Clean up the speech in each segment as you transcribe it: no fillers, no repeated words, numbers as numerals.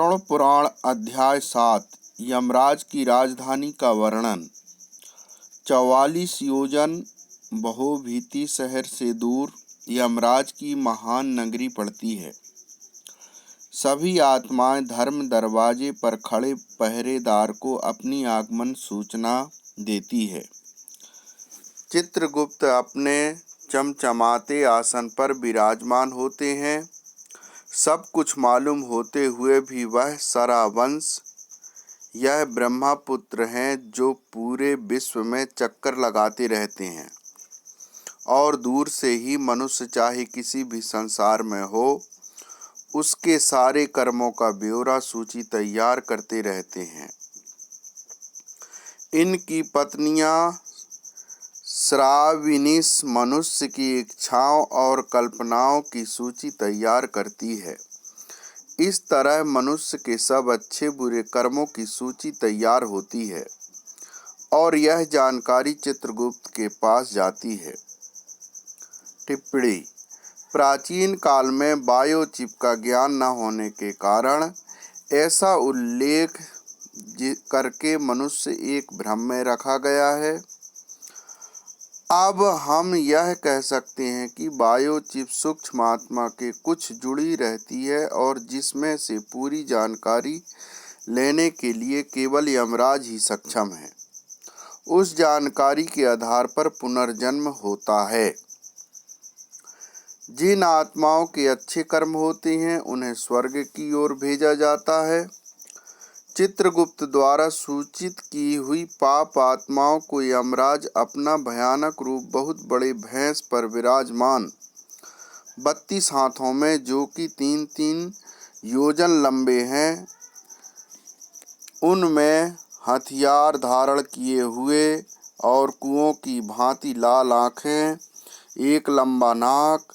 गरुड़ पुराण अध्याय 7 यमराज की राजधानी का वर्णन। 44 योजन बहुभीति शहर से दूर यमराज की महान नगरी पड़ती है। सभी आत्माएं धर्म दरवाजे पर खड़े पहरेदार को अपनी आगमन सूचना देती है। चित्रगुप्त अपने चमचमाते आसन पर विराजमान होते हैं। सब कुछ मालूम होते हुए भी वह सरावंश यह ब्रह्मपुत्र हैं जो पूरे विश्व में चक्कर लगाते रहते हैं और दूर से ही मनुष्य चाहे किसी भी संसार में हो उसके सारे कर्मों का ब्यौरा सूची तैयार करते रहते हैं। इनकी पत्नियां श्राविनीश मनुष्य की इच्छाओं और कल्पनाओं की सूची तैयार करती है। इस तरह मनुष्य के सब अच्छे बुरे कर्मों की सूची तैयार होती है और यह जानकारी चित्रगुप्त के पास जाती है। टिप्पणी: प्राचीन काल में बायोचिप का ज्ञान न होने के कारण ऐसा उल्लेख करके मनुष्य एक भ्रम में रखा गया है। अब हम यह कह सकते हैं कि बायोचिप सूक्ष्म आत्मा के कुछ जुड़ी रहती है और जिसमें से पूरी जानकारी लेने के लिए केवल यमराज ही सक्षम है। उस जानकारी के आधार पर पुनर्जन्म होता है। जिन आत्माओं के अच्छे कर्म होते हैं उन्हें स्वर्ग की ओर भेजा जाता है। चित्रगुप्त द्वारा सूचित की हुई पाप आत्माओं को यमराज अपना भयानक रूप बहुत बड़े भैंस पर विराजमान 32 हाथों में जो कि 3-3 योजन लंबे हैं, उनमें हथियार धारण किए हुए और कुओं की भांति लाल आँखें, एक लंबा नाक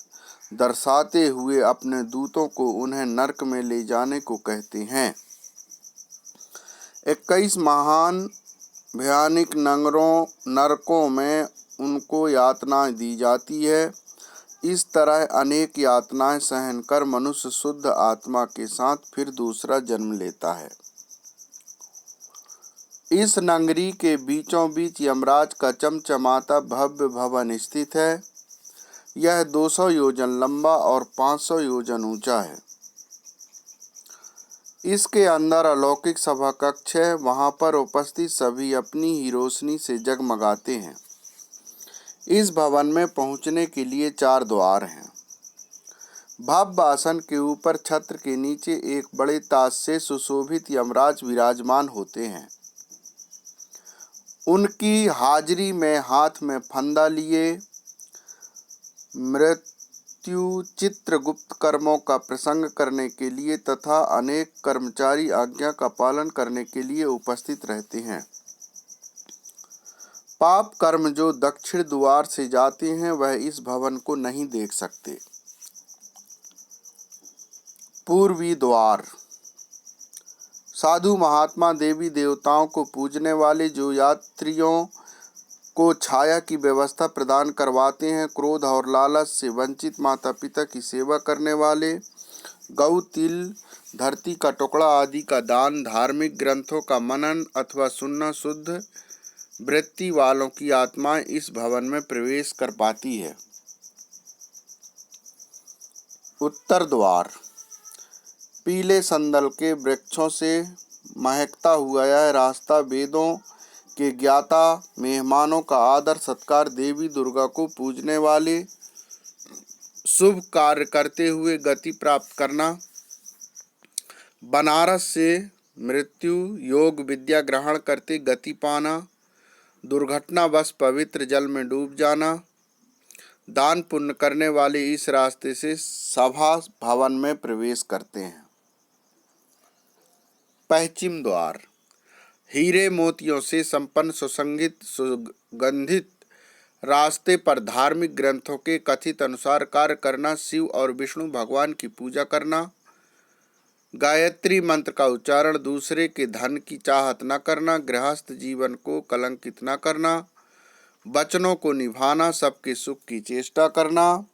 दर्शाते हुए अपने दूतों को उन्हें नरक में ले जाने को कहते हैं। 21 महान भयानक नरकों में उनको यातनाएं दी जाती है। इस तरह अनेक यातनाएं सहन कर मनुष्य शुद्ध आत्मा के साथ फिर दूसरा जन्म लेता है। इस नगरी के बीचों बीच यमराज का चमचमाता भव्य भवन स्थित है। यह 200 योजन लंबा और 500 योजन ऊंचा है। इसके अंदर अलौकिक सभा कक्ष है। वहां पर उपस्थित सभी अपनी ही रोशनी से जगमगाते हैं। इस भवन में पहुंचने के लिए 4 द्वार हैं। भव्य आसन के ऊपर छत्र के नीचे एक बड़े ताज से सुशोभित यमराज विराजमान होते हैं। उनकी हाजिरी में हाथ में फंदा लिए मृत्यु चित्रगुप्त कर्मों का प्रसंग करने के लिए तथा अनेक कर्मचारी आज्ञा का पालन करने के लिए उपस्थित रहते हैं। पाप कर्म जो दक्षिण द्वार से जाते हैं वह इस भवन को नहीं देख सकते। पूर्वी द्वार साधु महात्मा देवी देवताओं को पूजने वाले जो यात्रियों को छाया की व्यवस्था प्रदान करवाते हैं, क्रोध और लालच से वंचित माता पिता की सेवा करने वाले, गौ तिल धरती का टुकड़ा आदि का दान, धार्मिक ग्रंथों का मनन अथवा सुनना शुद्ध वृत्ति वालों की आत्माएं इस भवन में प्रवेश कर पाती है। उत्तर द्वार पीले संदल के वृक्षों से महकता हुआ यह रास्ता वेदों के ज्ञाता मेहमानों का आदर सत्कार, देवी दुर्गा को पूजने वाले, शुभ कार्य करते हुए गति प्राप्त करना, बनारस से मृत्यु योग विद्या ग्रहण करते गति पाना, दुर्घटनावश पवित्र जल में डूब जाना, दान पुण्य करने वाले इस रास्ते से सभा भवन में प्रवेश करते हैं। पश्चिम द्वार हीरे मोतियों से संपन्न सुगंधित रास्ते पर धार्मिक ग्रंथों के कथित अनुसार कार्य करना, शिव और विष्णु भगवान की पूजा करना, गायत्री मंत्र का उच्चारण, दूसरे के धन की चाहत न करना, गृहस्थ जीवन को कलंकित न करना, वचनों को निभाना, सबके सुख की चेष्टा करना,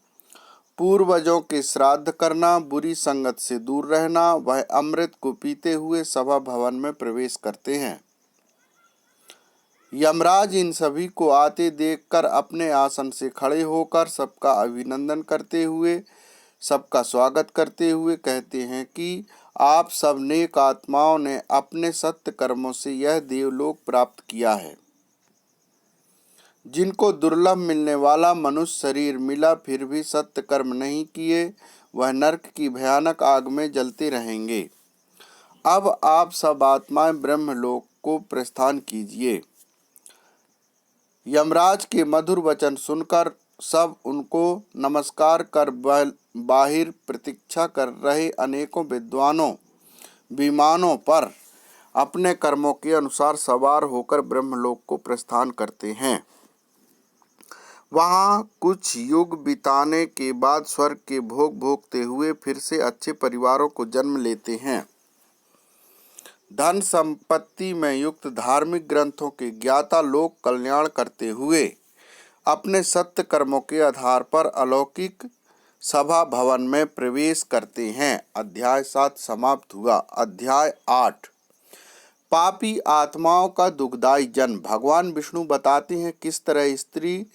पूर्वजों के श्राद्ध करना, बुरी संगत से दूर रहना, वह अमृत को पीते हुए सभा भवन में प्रवेश करते हैं। यमराज इन सभी को आते देखकर अपने आसन से खड़े होकर सबका अभिनंदन करते हुए, सबका स्वागत करते हुए कहते हैं कि आप सब नेक आत्माओं ने अपने सत्य कर्मों से यह देवलोक प्राप्त किया है। जिनको दुर्लभ मिलने वाला मनुष्य शरीर मिला फिर भी सत्य कर्म नहीं किए, वह नरक की भयानक आग में जलते रहेंगे। अब आप सब आत्माएं ब्रह्मलोक को प्रस्थान कीजिए। यमराज के मधुर वचन सुनकर सब उनको नमस्कार कर बाहिर प्रतीक्षा कर रहे अनेकों विमानों पर अपने कर्मों के अनुसार सवार होकर ब्रह्मलोक को प्रस्थान करते हैं। वहाँ कुछ युग बिताने के बाद स्वर्ग के भोग भोगते हुए फिर से अच्छे परिवारों को जन्म लेते हैं। धन संपत्ति में युक्त धार्मिक ग्रंथों के ज्ञाता लोक कल्याण करते हुए अपने सत्य कर्मों के आधार पर अलौकिक सभा भवन में प्रवेश करते हैं। अध्याय 7 समाप्त हुआ। अध्याय 8 पापी आत्माओं का दुखदायी जन्म। भगवान विष्णु बताते हैं किस तरह स्त्री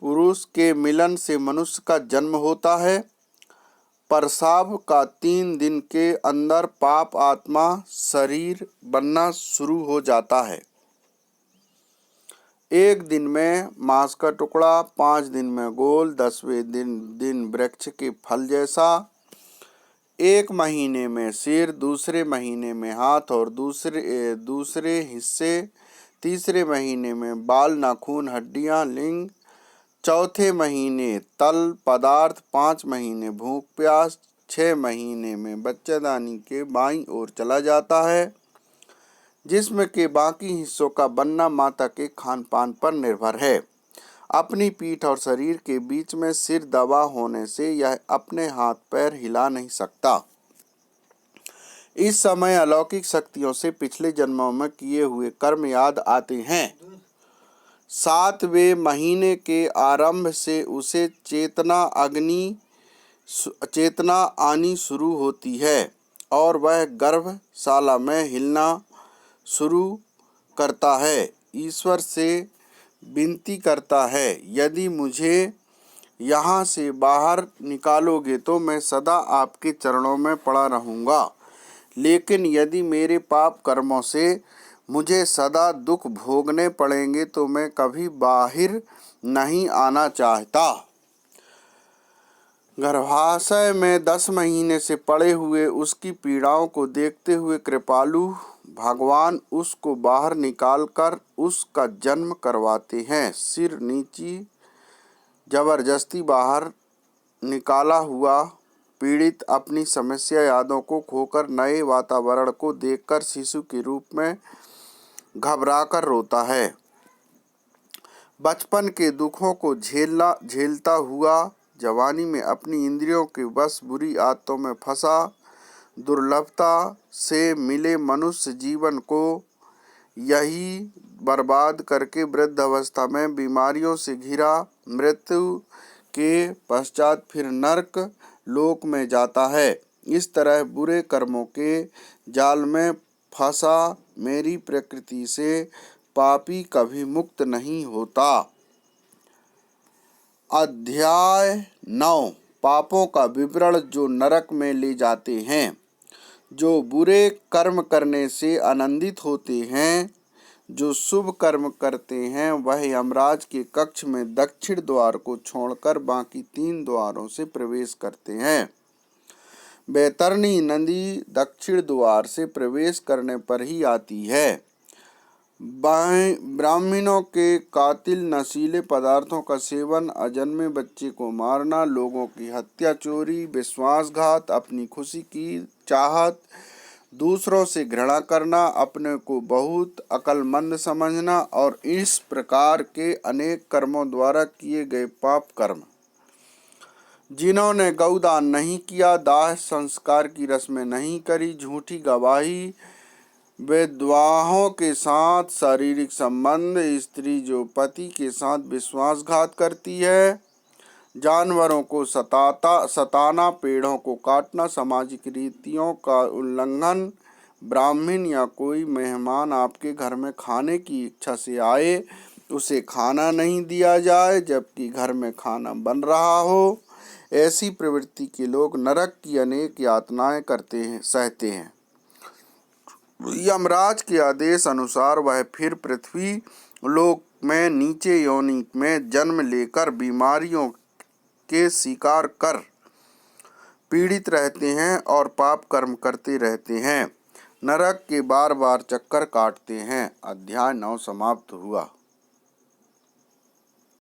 पुरुष के मिलन से मनुष्य का जन्म होता है। प्रसव का 3 दिन के अंदर पाप आत्मा शरीर बनना शुरू हो जाता है। 1 दिन में मांस का टुकड़ा, 5 दिन में गोल, 10वें दिन वृक्ष के फल जैसा, 1 महीने में सिर, दूसरे महीने में हाथ और दूसरे हिस्से, तीसरे महीने में बाल, नाखून, हड्डियां, लिंग, चौथे महीने तल पदार्थ, 5 महीने भूख प्यास, 6 महीने में बच्चेदानी के बाईं ओर चला जाता है। जिस्म के बाकी हिस्सों का बनना माता के खान पान पर निर्भर है। अपनी पीठ और शरीर के बीच में सिर दबा होने से यह अपने हाथ पैर हिला नहीं सकता। इस समय अलौकिक शक्तियों से पिछले जन्मों में किए हुए कर्म याद आते हैं। 7वें महीने के आरंभ से उसे चेतना आनी शुरू होती है और वह गर्भशाला में हिलना शुरू करता है। ईश्वर से विनती करता है, यदि मुझे यहाँ से बाहर निकालोगे तो मैं सदा आपके चरणों में पड़ा रहूँगा, लेकिन यदि मेरे पाप कर्मों से मुझे सदा दुख भोगने पड़ेंगे तो मैं कभी बाहर नहीं आना चाहता। गर्भाशय में 10 महीने से पड़े हुए उसकी पीड़ाओं को देखते हुए कृपालु भगवान उसको बाहर निकालकर उसका जन्म करवाते हैं। सिर नीची जबरदस्ती बाहर निकाला हुआ पीड़ित अपनी समस्या यादों को खोकर नए वातावरण को देखकर शिशु के रूप में घबराकर रोता है। बचपन के दुखों को झेलता हुआ जवानी में अपनी इंद्रियों के वश बुरी आदतों में फंसा, दुर्लभता से मिले मनुष्य जीवन को यही बर्बाद करके वृद्ध अवस्था में बीमारियों से घिरा मृत्यु के पश्चात फिर नरक लोक में जाता है। इस तरह बुरे कर्मों के जाल में फंसा मेरी प्रकृति से पापी कभी मुक्त नहीं होता। अध्याय 9 पापों का विवरण जो नरक में ले जाते हैं। जो बुरे कर्म करने से आनंदित होते हैं, जो शुभ कर्म करते हैं, वह यमराज के कक्ष में दक्षिण द्वार को छोड़कर बाकी 3 द्वारों से प्रवेश करते हैं। बैतरणी नदी दक्षिण द्वार से प्रवेश करने पर ही आती है। ब्राह्मणों के कातिल नशीले पदार्थों का सेवन, अजन्मे बच्चे को मारना, लोगों की हत्या, चोरी, विश्वासघात, अपनी खुशी की चाहत, दूसरों से घृणा करना, अपने को बहुत अक्लमंद समझना और इस प्रकार के अनेक कर्मों द्वारा किए गए पाप कर्म। जिन्होंने गौदान नहीं किया, दाह संस्कार की रस्में नहीं करी, झूठी गवाही, विधवाओं के साथ शारीरिक संबंध, स्त्री जो पति के साथ विश्वासघात करती है, जानवरों को सताना, पेड़ों को काटना, सामाजिक रीतियों का उल्लंघन, ब्राह्मण या कोई मेहमान आपके घर में खाने की इच्छा से आए, उसे खाना नहीं दिया जाए जबकि घर में खाना बन रहा हो। ऐसी प्रवृत्ति के लोग नरक की अनेक यातनाएं सहते हैं। यमराज के आदेश अनुसार वह फिर पृथ्वी लोक में नीचे योनि में जन्म लेकर बीमारियों के शिकार कर पीड़ित रहते हैं और पाप कर्म करते रहते हैं। नरक के बार बार चक्कर काटते हैं। अध्याय 9 समाप्त हुआ।